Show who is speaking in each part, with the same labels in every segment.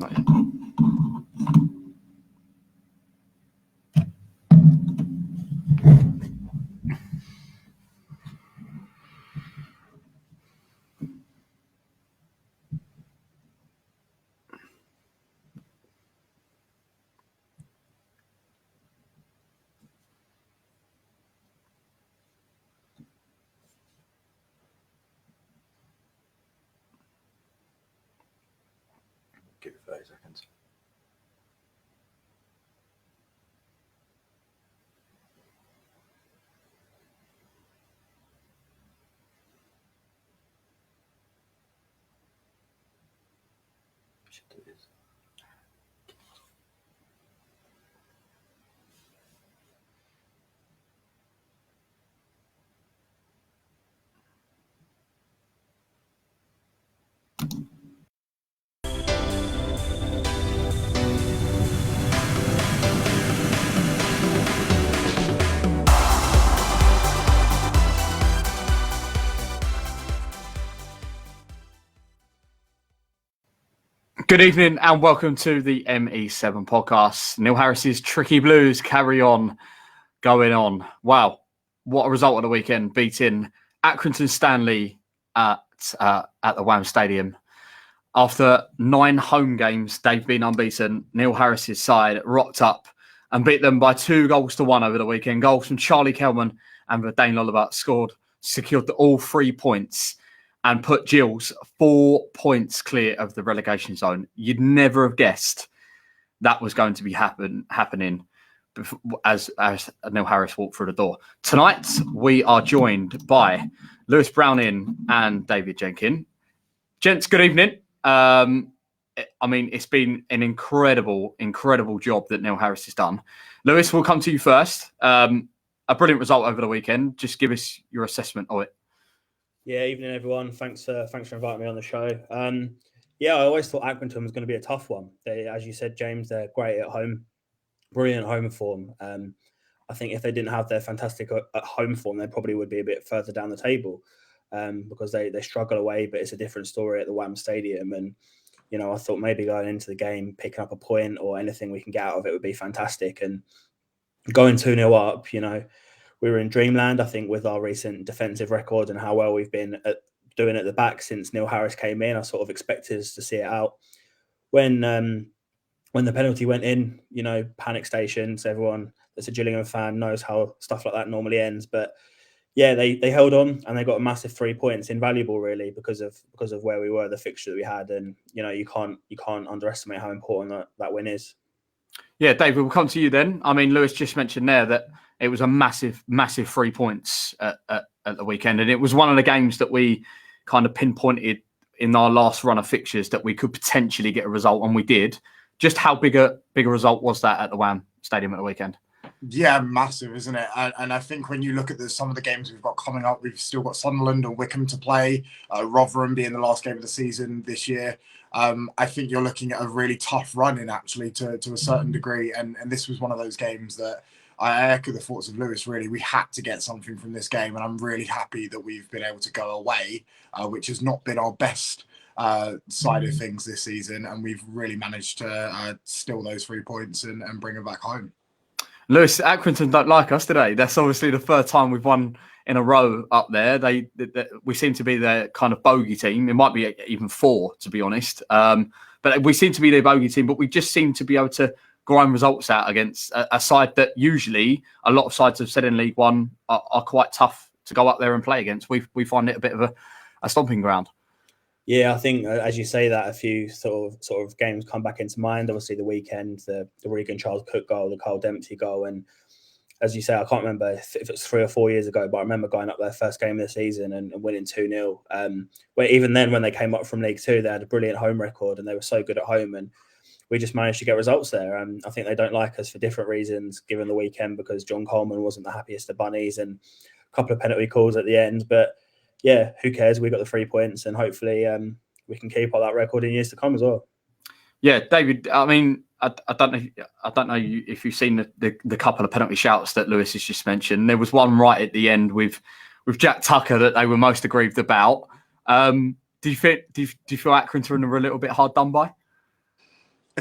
Speaker 1: Not yet. Give it 30 seconds. Should do this. Good evening and welcome to the ME7 Podcast. Neil Harris's Tricky Blues carry on going on. Wow, what a result of the weekend, beating Accrington Stanley at the WAM Stadium. After 9 home games, they've been unbeaten. Neil Harris's side rocked up and beat them by 2-1 over the weekend. Goals from Charlie Kelman and Verdane Lolabat secured all 3 points and put Gills 4 points clear of the relegation zone. You'd never have guessed that was going to be happening as Neil Harris walked through the door. Tonight, we are joined by Lewis Browning and David Jenkin. Gents, good evening. It's been an incredible job that Neil Harris has done. Lewis, we'll come to you first. A brilliant result over the weekend. Just give us your assessment of it.
Speaker 2: Yeah, evening everyone. Thanks for inviting me on the show. I always thought Accrington was going to be a tough one. They, as you said, James, they're great at home, brilliant home form. I think if they didn't have their fantastic at home form, they probably would be a bit further down the table because they struggle away, but it's a different story at the WAM Stadium. And, I thought maybe going into the game, picking up a point or anything we can get out of it would be fantastic. And going 2-0 up, we were in dreamland, I think, with our recent defensive record and how well we've been doing at the back since Neil Harris came in. I sort of expected us to see it out. When the penalty went in, panic stations. Everyone that's a Gillingham fan knows how stuff like that normally ends. But yeah, they held on and they got a massive 3 points, invaluable really because of where we were, the fixture that we had, and you can't underestimate how important that win is.
Speaker 1: Yeah, David, we'll come to you then. Lewis just mentioned there that it was a massive 3 points at the weekend. And it was one of the games that we kind of pinpointed in our last run of fixtures that we could potentially get a result, and we did. Just how big a result was that at the WAM Stadium at the weekend?
Speaker 3: Yeah, massive, isn't it? And I think when you look at some of the games we've got coming up, we've still got Sunderland and Wycombe to play, Rotherham being the last game of the season this year. I think you're looking at a really tough run in actually to a certain degree. And this was one of those games that I echo the thoughts of Lewis, really. We had to get something from this game. And I'm really happy that we've been able to go away, which has not been our best side of things this season. And we've really managed to steal those 3 points and bring them back home.
Speaker 1: Lewis, Accrington don't like us today. That's obviously the third time we've won in a row up there. We seem to be their kind of bogey team. It might be even 4, to be honest. But we seem to be their bogey team, but we just seem to be able to grind results out against a side that usually a lot of sides have said in League One are quite tough to go up there and play against. We find it a bit of a stomping ground.
Speaker 2: Yeah, I think as you say that, a few sort of games come back into mind. Obviously, the weekend, the Regan Charles Cook goal, the Carl Dempsey goal, and as you say, I can't remember if it was 3 or 4 years ago, but I remember going up their first game of the season and winning 2-0. Where even then, when they came up from League Two, they had a brilliant home record and they were so good at home, and we just managed to get results there. And I think they don't like us for different reasons, given the weekend, because John Coleman wasn't the happiest of bunnies and a couple of penalty calls at the end, but. Yeah, who cares? We got the 3 points, and hopefully we can keep up that record in years to come as well.
Speaker 1: Yeah, David. I don't know if you've seen the couple of penalty shouts that Lewis has just mentioned. There was one right at the end with Jack Tucker that they were most aggrieved about. Do you feel Accrington were a little bit hard done by?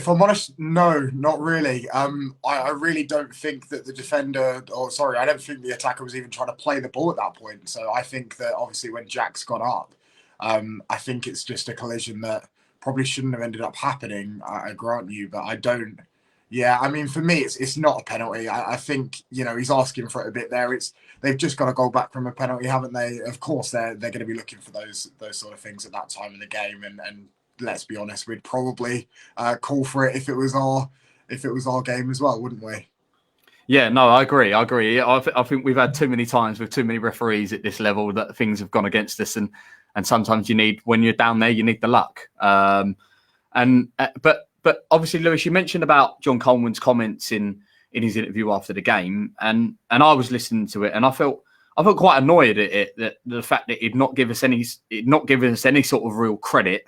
Speaker 3: If I'm honest, no, not really. I really don't think that the defender, I don't think the attacker was even trying to play the ball at that point. So I think that obviously when Jack's gone up, I think it's just a collision that probably shouldn't have ended up happening. I grant you, but I don't. Yeah, I mean, for me, it's not a penalty. I think he's asking for it a bit there. They've just got a goal back from a penalty, haven't they? Of course, they're going to be looking for those sort of things at that time in the game, and let's be honest, we'd probably call for it if it was our game as well, wouldn't we?
Speaker 1: Yeah, no, I agree. I think we've had too many times with too many referees at this level that things have gone against us, and sometimes when you're down there, you need the luck. But obviously, Lewis, you mentioned about John Coleman's comments in his interview after the game, and I was listening to it, and I felt quite annoyed at it, that the fact that he'd not given us any sort of real credit.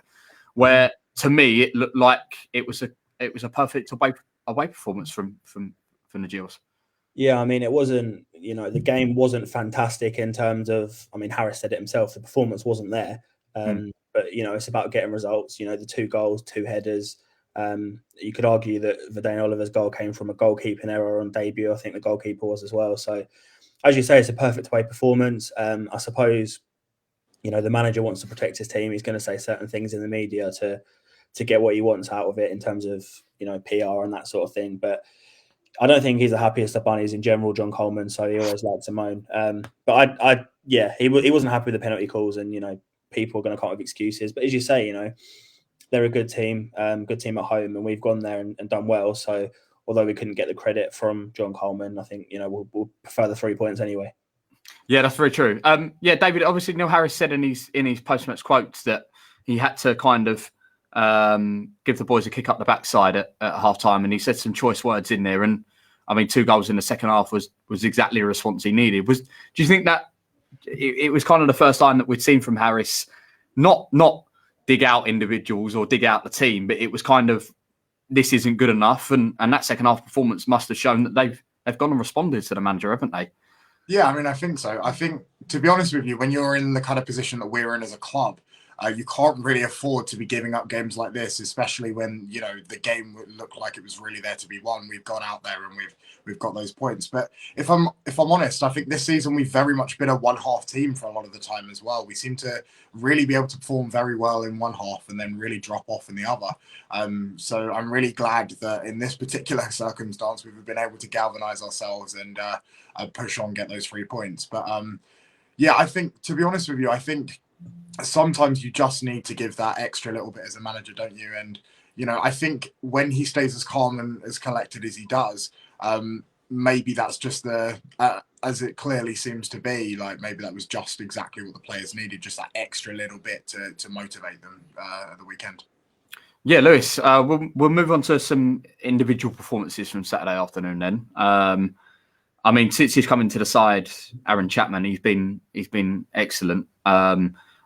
Speaker 1: Where to me it looked like it was a perfect away performance from the Gills.
Speaker 2: Yeah, I mean, it wasn't, the game wasn't fantastic in terms of, I mean, Harris said it himself, the performance wasn't there. But, it's about getting results, the 2 goals, 2 headers. You could argue that Verdane Oliver's goal came from a goalkeeping error on debut. I think the goalkeeper was as well. So, as you say, it's a perfect away performance. I suppose, the manager wants to protect his team. He's going to say certain things in the media to get what he wants out of it in terms of, PR and that sort of thing. But I don't think he's the happiest of bunnies in general, John Coleman. So he always likes to moan. But he wasn't happy with the penalty calls, and people are going to come up with excuses. But as you say, they're a good team at home, and we've gone there and done well. So although we couldn't get the credit from John Coleman, I think we'll prefer the 3 points anyway.
Speaker 1: Yeah, that's very true. David. Obviously, Neil Harris said in his post-match quotes that he had to kind of give the boys a kick up the backside at half time, and he said some choice words in there. And I mean, 2 goals in the second half was exactly the response he needed. Do you think that it was kind of the first time that we'd seen from Harris not dig out individuals or dig out the team, but it was kind of, this isn't good enough, and that second half performance must have shown that they've gone and responded to the manager, haven't they?
Speaker 3: Yeah, I mean, I think so. I think, to be honest with you, when you're in the kind of position that we're in as a club, you can't really afford to be giving up games like this, especially when the game looked like it was really there to be won. We've gone out there and we've got those points. But if I'm honest, I think this season we've very much been a one-half team for a lot of the time as well. We seem to really be able to perform very well in one half and then really drop off in the other. So I'm really glad that in this particular circumstance we've been able to galvanise ourselves and push on, get those 3 points. But I think, to be honest with you, I think sometimes you just need to give that extra little bit as a manager, don't you? And I think when he stays as calm and as collected as he does, maybe that's just as it clearly seems to be, like maybe that was just exactly what the players needed, just that extra little bit to motivate them at the weekend.
Speaker 1: Yeah, Lewis, we'll move on to some individual performances from Saturday afternoon then. I mean, since he's come into the side, Aaron Chapman, he's been excellent.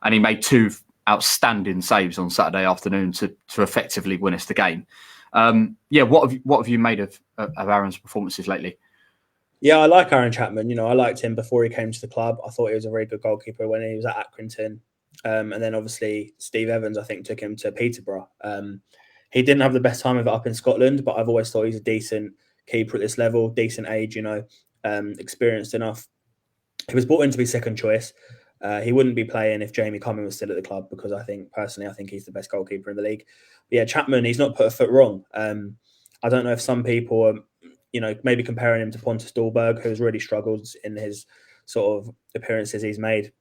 Speaker 1: And he made 2 outstanding saves on Saturday afternoon to effectively win us the game. What have you made of Aaron's performances lately?
Speaker 2: Yeah, I like Aaron Chapman. I liked him before he came to the club. I thought he was a very good goalkeeper when he was at Accrington. And then obviously Steve Evans, I think, took him to Peterborough. He didn't have the best time of it up in Scotland, but I've always thought he's a decent keeper at this level, decent age, experienced enough. He was brought in to be second choice. He wouldn't be playing if Jamie Cumming was still at the club, because I think he's the best goalkeeper in the league. But yeah, Chapman, he's not put a foot wrong. I don't know if some people are, maybe comparing him to Pontus Dahlberg, who's really struggled in his sort of appearances he's made.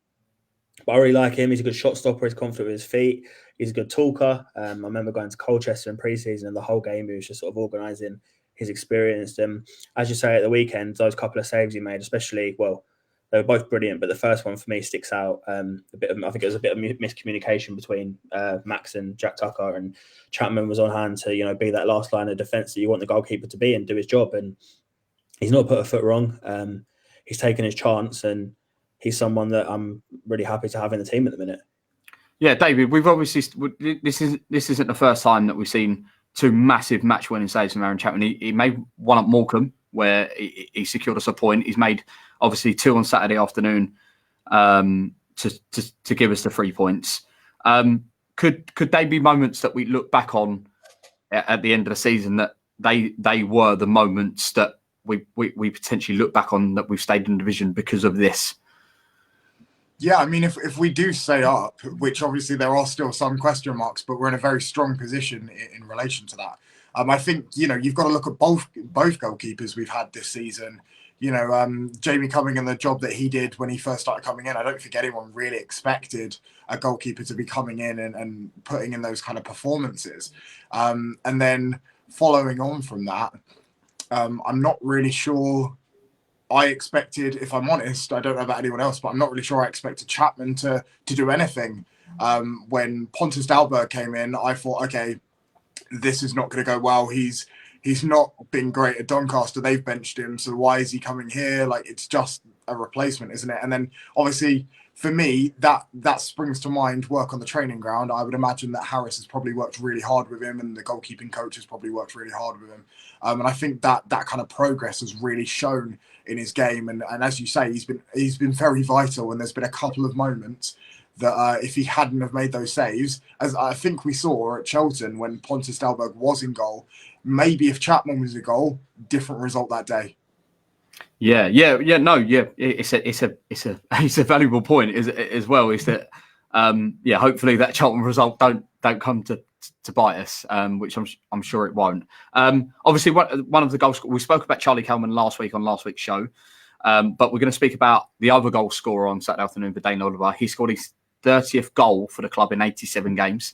Speaker 2: But I really like him. He's a good shot stopper. He's confident with his feet. He's a good talker. I remember going to Colchester in pre-season, and the whole game he was just sort of organising his experience. And as you say, at the weekend, those couple of saves he made, especially, they were both brilliant, but the first one for me sticks out. I think it was a bit of miscommunication between Max and Jack Tucker, and Chapman was on hand to be that last line of defence that you want the goalkeeper to be and do his job. And he's not put a foot wrong. He's taken his chance, and he's someone that I'm really happy to have in the team at the minute. Yeah,
Speaker 1: David, we've obviously this isn't the first time that we've seen 2 massive match-winning saves from Aaron Chapman. He made one at Morecambe where he secured us a point. He's made obviously 2 on Saturday afternoon to give us the 3 points. Could they be moments that we look back on at the end of the season that they were the moments that we potentially look back on, that we've stayed in the division because of this.
Speaker 3: Yeah, I mean, if we do stay up, which obviously there are still some question marks, but we're in a very strong position in relation to that. I think, you've got to look at both goalkeepers we've had this season. Jamie coming in, the job that he did when he first started coming in, I don't think anyone really expected a goalkeeper to be coming in and putting in those kind of performances. And then following on from that, I'm not really sure I expected, if I'm honest, I don't know about anyone else, but I'm not really sure I expected Chapman to do anything. When Pontus Dahlberg came in, I thought, okay, this is not going to go well. He's not been great at Doncaster. They've benched him, so why is he coming here? Like, it's just a replacement, isn't it? And then obviously for me, that springs to mind work on the training ground. I would imagine that Harris has probably worked really hard with him, and the goalkeeping coach has probably worked really hard with him. And I think that kind of progress has really shown in his game. And as you say, he's been very vital. And there's been a couple of moments that if he hadn't have made those saves, as I think we saw at Cheltenham when Pontus Dahlberg was in goal, maybe if Chapman was in goal, different result that day.
Speaker 1: Yeah. It's a valuable point as well. Is that hopefully that Cheltenham result don't come to bite us, which I'm sure it won't. Obviously, one of the goals we spoke about Charlie Kelman last week on last week's show, but we're going to speak about the other goal scorer on Saturday afternoon for Dane Oliver. He scored his 30th goal for the club in 87 games.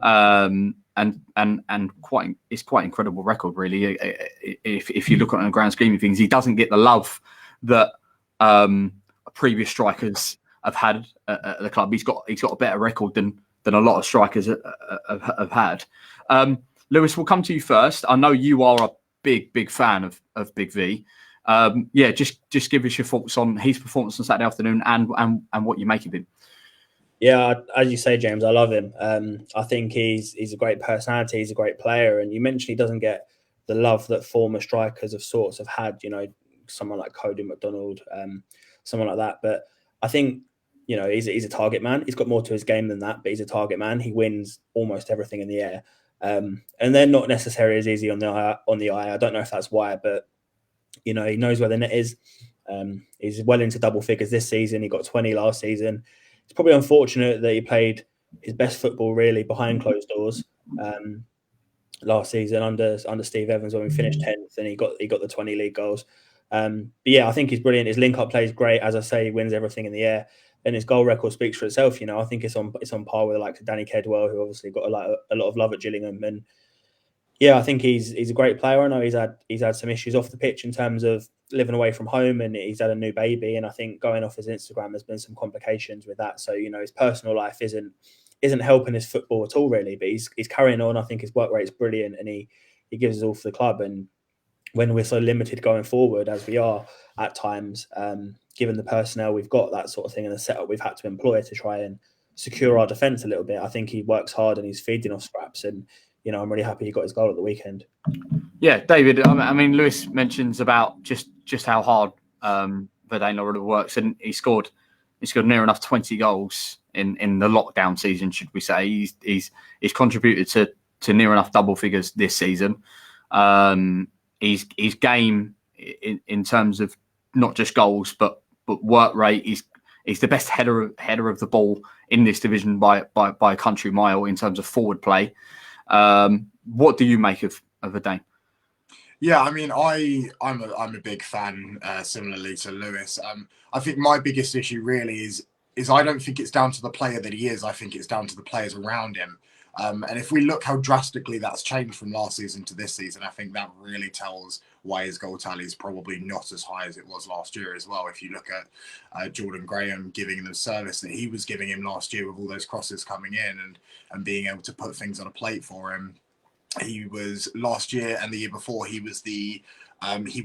Speaker 1: And it's quite incredible record, really. If you look at it on a grand scheme of things, he doesn't get the love that previous strikers have had at the club. He's got a better record than a lot of strikers have had. Lewis, we'll come to you first. I know you are a big fan of Big V. Just give us your thoughts on his performance on Saturday afternoon and what you make of him.
Speaker 2: Yeah, as you say, James, I love him. I think he's a great personality. He's a great player. And you mentioned he doesn't get the love that former strikers of sorts have had, someone like Cody McDonald, someone like that. But I think, he's a target man. He's got more to his game than that, but he's a target man. He wins almost everything in the air. And they're not necessarily as easy on the eye. I don't know if that's why, but, he knows where the net is. He's well into double figures this season. He got 20 last season. It's probably unfortunate that he played his best football really behind closed doors last season under Steve Evans when we finished 10th, and he got the 20 league goals. But yeah, I think he's brilliant. His link-up play is great. As I say, he wins everything in the air, and his goal record speaks for itself. I think it's on par with the likes of Danny Kedwell, who obviously got a lot of love at Gillingham. And yeah, I think he's a great player. I know he's had some issues off the pitch in terms of living away from home, and he's had a new baby. And I think going off his Instagram has been some complications with that. So his personal life isn't helping his football at all, really. But he's carrying on. I think his work rate is brilliant, and he gives us all for the club. And when we're so limited going forward as we are at times, given the personnel we've got, that sort of thing, and the setup we've had to employ to try and secure our defence a little bit, I think he works hard and he's feeding off scraps. And I'm really happy he got his goal at the weekend.
Speaker 1: Yeah, David. I mean, Lewis mentions about just how hard Dane Oliver works, and he scored near enough 20 goals in the lockdown season, should we say? He's contributed to near enough double figures this season. His game in terms of not just goals but work rate, he's the best header of the ball in this division by a country mile in terms of forward play. What do you make of Dane?
Speaker 3: Yeah, I mean, I'm a big fan, similarly to Lewis. I think my biggest issue really is I don't think it's down to the player that he is. I think it's down to the players around him. And if we look how drastically that's changed from last season to this season, I think that really tells why his goal tally is probably not as high as it was last year as well. If you look at Jordan Graham giving him the service that he was giving him last year with all those crosses coming in and being able to put things on a plate for him. He was last year and the year before, he was he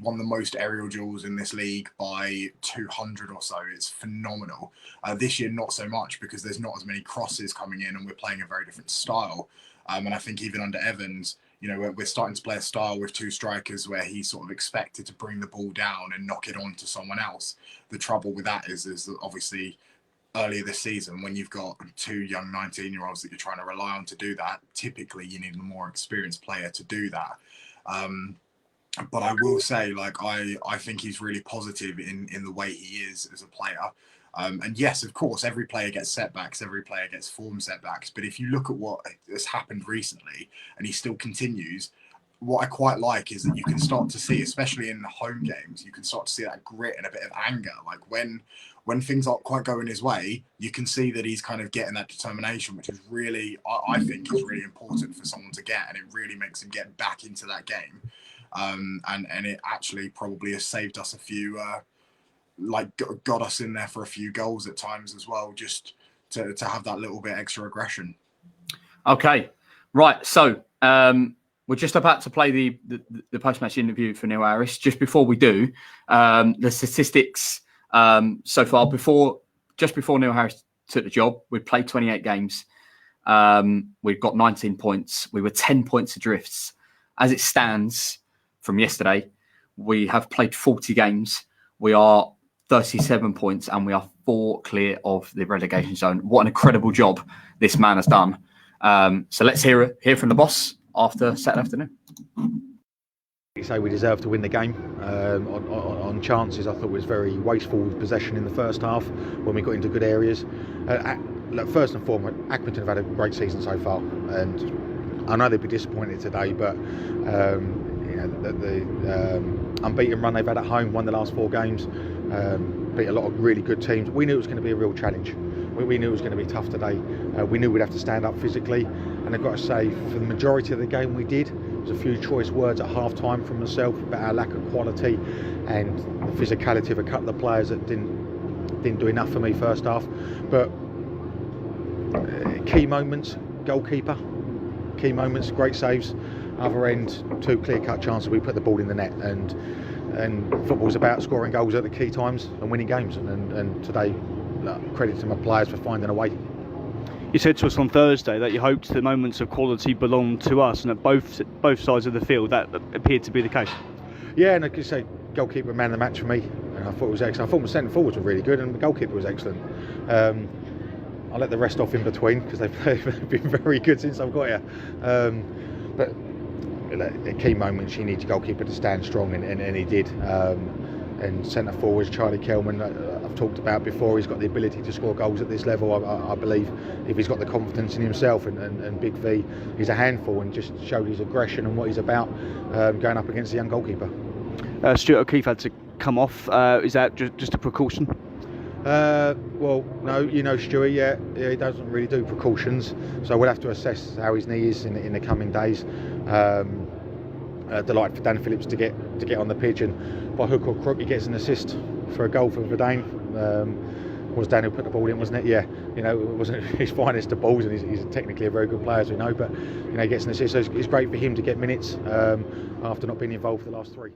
Speaker 3: won the most aerial duels in this league by 200 or so. It's phenomenal. This year, not so much because there's not as many crosses coming in and we're playing a very different style. And I think even under Evans, we're starting to play a style with two strikers where he's sort of expected to bring the ball down and knock it on to someone else. The trouble with that is obviously earlier this season, when you've got two young 19-year-olds that you're trying to rely on to do that, typically you need a more experienced player to do that. But I will say, like, I think he's really positive in the way he is as a player. And yes, of course, every player gets setbacks, every player gets form setbacks. But if you look at what has happened recently, and he still continues, what I quite like is that you can start to see, especially in the home games, you can start to see that grit and a bit of anger. Like when things aren't quite going his way, you can see that he's kind of getting that determination, which is really, I think, is really important for someone to get, and it really makes him get back into that game. And it actually probably has saved us a few, got us in there for a few goals at times as well, just to have that little bit extra aggression. Okay, right. So we're just about to play the post-match interview for Neil Harris. Just before we do, the statistics so far, just before Neil Harris took the job, we'd played 28 games. We've got 19 points. We were 10 points adrift. As it stands from yesterday, we have played 40 games. We are 37 points and we are 4 clear of the relegation zone. What an incredible job this man has done. So let's hear from the boss after Saturday afternoon.
Speaker 4: You say we deserved to win the game on chances. I thought it was very wasteful with possession in the first half when we got into good areas. First and foremost, Accrington have had a great season so far, and I know they'd be disappointed today, but the unbeaten run they've had at home, won the last 4 games, beat a lot of really good teams. We knew it was going to be a real challenge. We knew it was going to be tough today. We knew we'd have to stand up physically, and I've got to say, for the majority of the game we did. There was a few choice words at half-time from myself about our lack of quality and the physicality of a couple of players that didn't do enough for me first half. But key moments, goalkeeper, key moments, great saves. Other end, 2 clear-cut chances. We put the ball in the net, and football's about scoring goals at the key times and winning games. And today, credit to my players for finding a way.
Speaker 5: You said to us on Thursday that you hoped the moments of quality belonged to us, and at both sides of the field that appeared to be the case.
Speaker 4: Yeah, and like you say, goalkeeper man of the match for me, and I thought it was excellent. I thought my centre forwards were really good, and the goalkeeper was excellent. I'll let the rest off in between because they've been very good since I've got here. But at key moments, you need your goalkeeper to stand strong, and he did. And centre forwards, Charlie Kelman, I've talked about before, he's got the ability to score goals at this level. I believe if he's got the confidence in himself, and Big V, he's a handful, and just showed his aggression and what he's about going up against the young goalkeeper.
Speaker 5: Stuart O'Keefe had to come off. Is that just a precaution?
Speaker 4: Well, no, Stuart, yeah, he doesn't really do precautions, so we'll have to assess how his knee is in the coming days. Delighted for Dan Phillips to get on the pitch, and by hook or crook he gets an assist for a goal for Verdane. Was Dan who put the ball in, wasn't it? Yeah, it wasn't his finest of balls, and he's technically a very good player, as we know, but he gets an assist, so it's great for him to get minutes after not being involved for the last 3.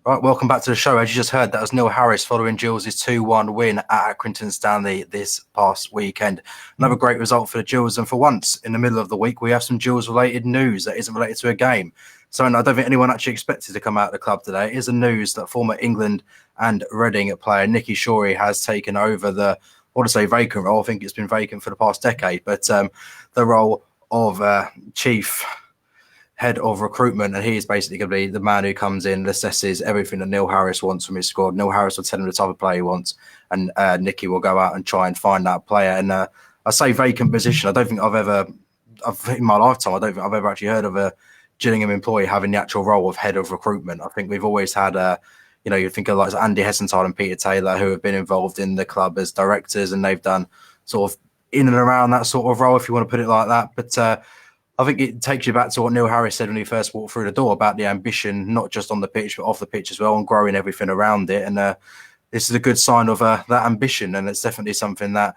Speaker 6: Right, welcome back to the show. As you just heard, that was Neil Harris following Gills' 2-1 win at Accrington Stanley this past weekend. Another great result for the Gills, and for once in the middle of the week, we have some Gills-related news that isn't related to a game. So I don't think anyone actually expected to come out of the club today. It is the news that former England and Reading player Nicky Shorey has taken over the, I want to say vacant role. I think it's been vacant for the past decade, but the role of chief head of recruitment, and he is basically going to be the man who comes in and assesses everything that Neil Harris wants from his squad. Neil Harris will tell him the type of player he wants, and Nicky will go out and try and find that player. And I say vacant position. I don't think in my lifetime, I don't think I've ever actually heard of a Gillingham employee having the actual role of head of recruitment. I think we've always had you think of like Andy Hessenthal and Peter Taylor, who have been involved in the club as directors, and they've done sort of in and around that sort of role, if you want to put it like that. But I think it takes you back to what Neil Harris said when he first walked through the door about the ambition, not just on the pitch, but off the pitch as well, and growing everything around it. And this is a good sign of that ambition. And it's definitely something that,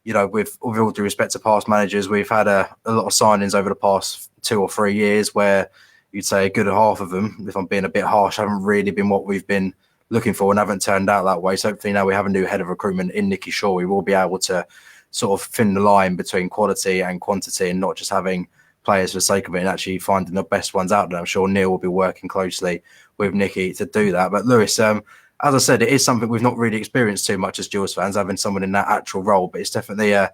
Speaker 6: with all due respect to past managers, we've had a lot of signings over the past 2 or 3 years where you'd say a good half of them, if I'm being a bit harsh, haven't really been what we've been looking for and haven't turned out that way. So hopefully now we have a new head of recruitment in Nicky Shorey. We'll be able to sort of thin the line between quality and quantity, and not just having players for the sake of it, and actually finding the best ones out there. I'm sure Neil will be working closely with Nicky to do that. But Lewis, as I said, it is something we've not really experienced too much as Gills fans, having someone in that actual role. But it's definitely a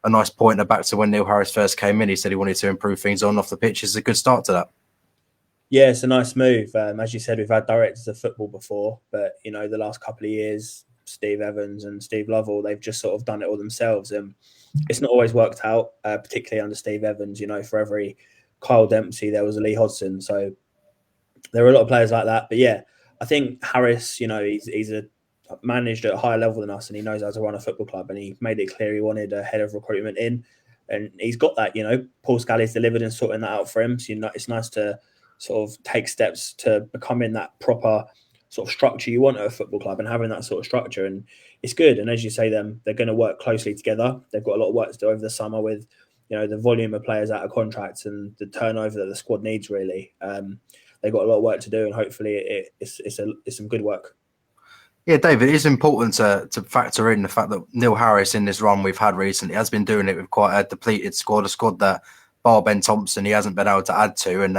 Speaker 6: nice pointer back to when Neil Harris first came in. He said he wanted to improve things on and off the pitch. It's a good start to that.
Speaker 2: Yeah, it's a nice move. As you said, we've had directors of football before, but the last couple of years, Steve Evans and Steve Lovell, they've just sort of done it all themselves, and it's not always worked out. Particularly under Steve Evans, for every Kyle Dempsey, there was a Lee Hodgson. So there are a lot of players like that. But yeah, I think Harris, he's managed at a higher level than us, and he knows how to run a football club, and he made it clear he wanted a head of recruitment in, and he's got that. Paul Scally's delivered and sorting that out for him. So it's nice to sort of take steps to becoming that proper sort of structure you want at a football club, and having that sort of structure, and it's good. And as you say, they're going to work closely together. They've got a lot of work to do over the summer with the volume of players out of contracts and the turnover that the squad needs. Really, they've got a lot of work to do, and hopefully it's some good work.
Speaker 6: Yeah, David, it is important to factor in the fact that Neil Harris, in this run we've had recently, has been doing it with quite a depleted squad, a squad that, bar Ben Thompson, he hasn't been able to add to. And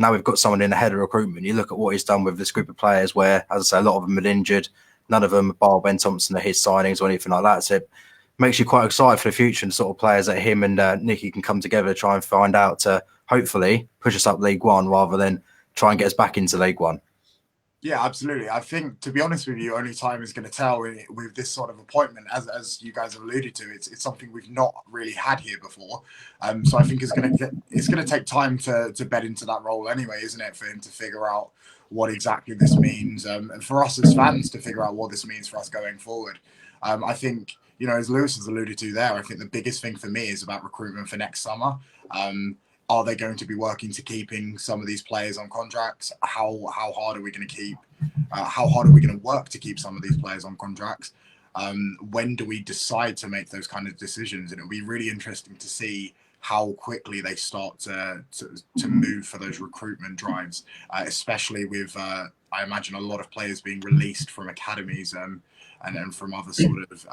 Speaker 6: now we've got someone in the head of recruitment. You look at what he's done with this group of players where, as I say, a lot of them are injured. None of them, bar Ben Thompson, are his signings or anything like that. So it makes you quite excited for the future, and sort of players that him and Nicky can come together to try and find out to hopefully push us up League One rather than try and get us back into League One.
Speaker 3: Yeah, absolutely. I think, to be honest with you, only time is going to tell with this sort of appointment. As you guys have alluded to, it's something we've not really had here before. So I think it's going to take time to bed into that role anyway, isn't it, for him to figure out what exactly this means, and for us as fans to figure out what this means for us going forward. I think, as Lewis has alluded to there, I think the biggest thing for me is about recruitment for next summer. Are they going to be working to keeping some of these players on contracts? How hard are we going to keep? How hard are we going to work to keep some of these players on contracts? When do we decide to make those kind of decisions? And it'll be really interesting to see how quickly they start to move for those recruitment drives, especially with, I imagine, a lot of players being released from academies and from other sort of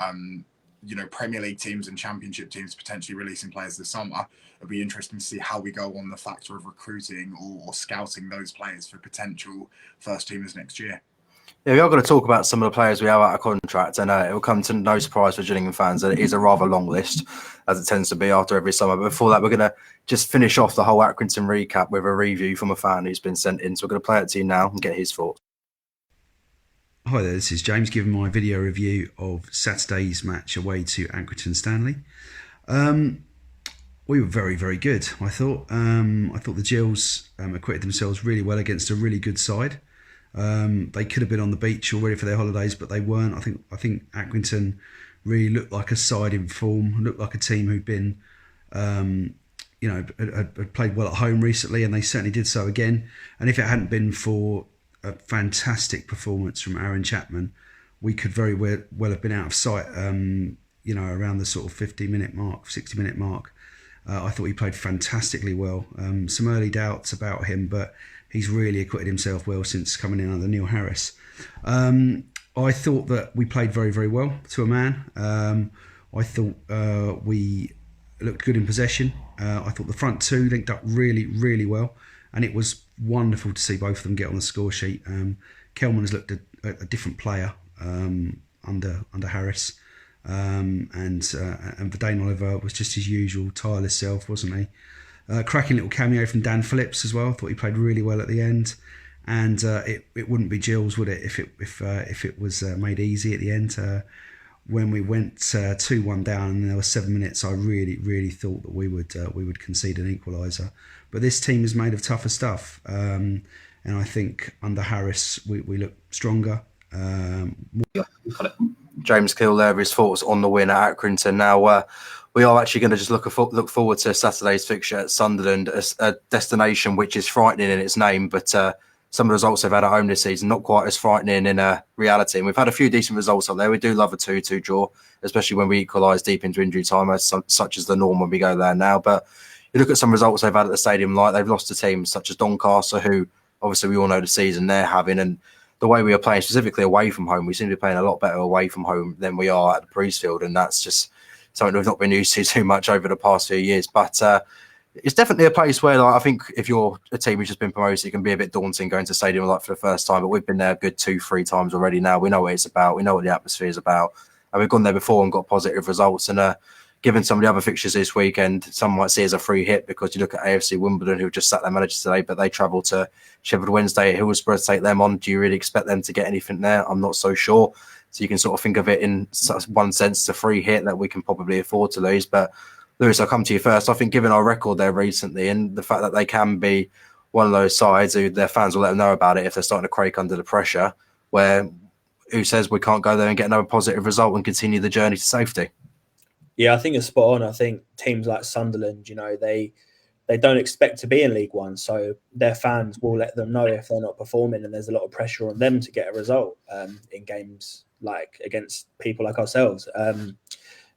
Speaker 3: Premier League teams and Championship teams potentially releasing players this summer. It'll be interesting to see how we go on the factor of recruiting or scouting those players for potential first teamers next year.
Speaker 6: Yeah, we are going to talk about some of the players we have out of contract, and it will come to no surprise for Gillingham fans that it is a rather long list, as it tends to be after every summer. But before that, we're going to just finish off the whole Accrington recap with a review from a fan who's been sent in. So we're going to play it to you now and get his thoughts.
Speaker 7: Hi there, this is James giving my video review of Saturday's match away to Accrington Stanley. We were very, very good, I thought. I thought the Gills acquitted themselves really well against a really good side. They could have been on the beach already for their holidays, but they weren't. I think Accrington really looked like a side in form, looked like a team who'd been, had played well at home recently, and they certainly did so again. And if it hadn't been for a fantastic performance from Aaron Chapman, we could very well have been out of sight, around the sort of 60-minute mark. I thought he played fantastically well. Some early doubts about him, but he's really acquitted himself well since coming in under Neil Harris. I thought that we played very, very well to a man. I thought we looked good in possession. I thought the front two linked up really, really well. And it was wonderful to see both of them get on the score sheet. Kelman has looked a different player under Harris. And Verdane Oliver was just his usual tireless self, wasn't he? Cracking little cameo from Dan Phillips as well. I thought he played really well at the end. And it wouldn't be Gills, would it, if it was made easy at the end? When we went 2-1 down and there were 7 minutes, I really, really thought that we would concede an equaliser. But this team is made of tougher stuff, and I think under Harris we look stronger.
Speaker 6: James Kill there, his thoughts on the win at Accrington. Now we are actually going to just look forward to Saturday's fixture at Sunderland, a destination which is frightening in its name, but some of the results they've had at home this season not quite as frightening in reality. And we've had a few decent results up there. We do love a 2-2 draw, especially when we equalise deep into injury time, such as the norm when we go there now. But you look at some results they've had at the stadium, like they've lost to teams such as Doncaster, who obviously we all know the season they're having, and the way we are playing specifically away from home, we seem to be playing a lot better away from home than we are at the Priestfield, and that's just something we've not been used to too much over the past few years. But it's definitely a place where, like, I think if you're a team who's just been promoted, it can be a bit daunting going to stadium like for the first time. But we've been there a good 2-3 times already now. We know what it's about. We know what the atmosphere is about. And we've gone there before and got positive results. And given some of the other fixtures this weekend, some might see as a free hit because you look at AFC Wimbledon, who just sat their manager today, but they travel to Sheffield Wednesday at Hillsborough to take them on. Do you really expect them to get anything there? I'm not so sure. So you can sort of think of it in one sense, it's a free hit that we can probably afford to lose. But Lewis, I'll come to you first. I think given our record there recently and the fact that they can be one of those sides who their fans will let them know about it if they're starting to crake under the pressure, who says we can't go there and get another positive result and continue the journey to safety?
Speaker 2: Yeah, I think it's spot on. I think teams like Sunderland, they don't expect to be in League One, so their fans will let them know if they're not performing, and there's a lot of pressure on them to get a result in games like against people like ourselves.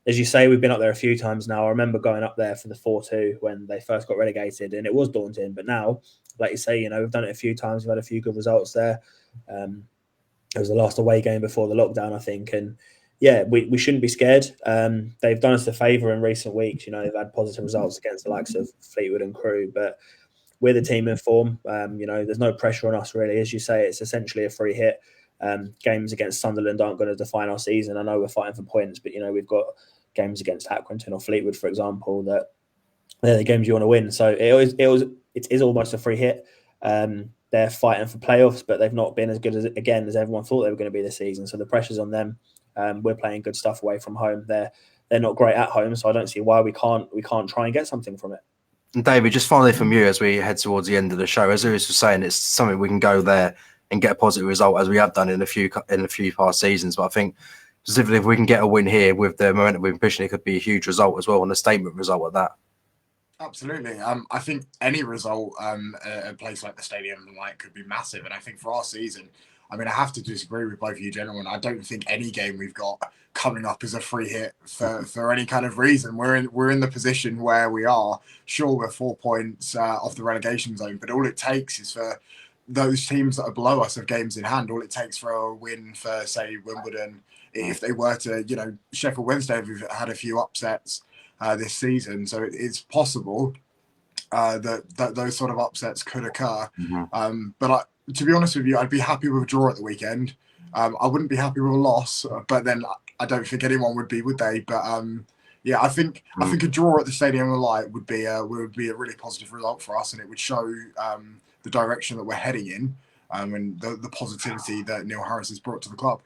Speaker 2: As you say, we've been up there a few times now. I remember going up there for the 4-2 when they first got relegated, and it was daunting. But now, like you say, we've done it a few times. We've had a few good results there. It was the last away game before the lockdown, I think. And yeah, we shouldn't be scared. They've done us a favour in recent weeks. They've had positive results against the likes of Fleetwood and Crewe, but we're the team in form. There's no pressure on us, really. As you say, it's essentially a free hit. Games against Sunderland aren't going to define our season. I know we're fighting for points, but, we've got games against Accrington or Fleetwood, for example, that they're the games you want to win. So it is almost a free hit. They're fighting for playoffs, but they've not been as good as everyone thought they were going to be this season. So the pressure's on them. We're playing good stuff away from home. They're not great at home, so I don't see why we can't try and get something from it.
Speaker 6: And David, just finally from you as we head towards the end of the show, as Lewis was saying, it's something we can go there and get a positive result as we have done in a few past seasons. But I think specifically if we can get a win here with the momentum we've been pushing, it could be a huge result as well, and a statement result at that.
Speaker 3: Absolutely. I think any result at a place like the Stadium of Light could be massive. And I think for our season, I have to disagree with both of you gentlemen. I don't think any game we've got coming up is a free hit for any kind of reason. We're in the position where we are. Sure, we're 4 points off the relegation zone, but all it takes is for those teams that are below us have games in hand. All it takes for a win for, say, Wimbledon, if they were to, Sheffield Wednesday, we've had a few upsets this season, so it's possible that those sort of upsets could occur.
Speaker 6: Mm-hmm.
Speaker 3: But to be honest with you, I'd be happy with a draw at the weekend. I wouldn't be happy with a loss, but then I don't think anyone would be, would they? But I think a draw at the Stadium of Light would be a really positive result for us, and it would show the direction that we're heading in, and the positivity that Neil Harris has brought to the club.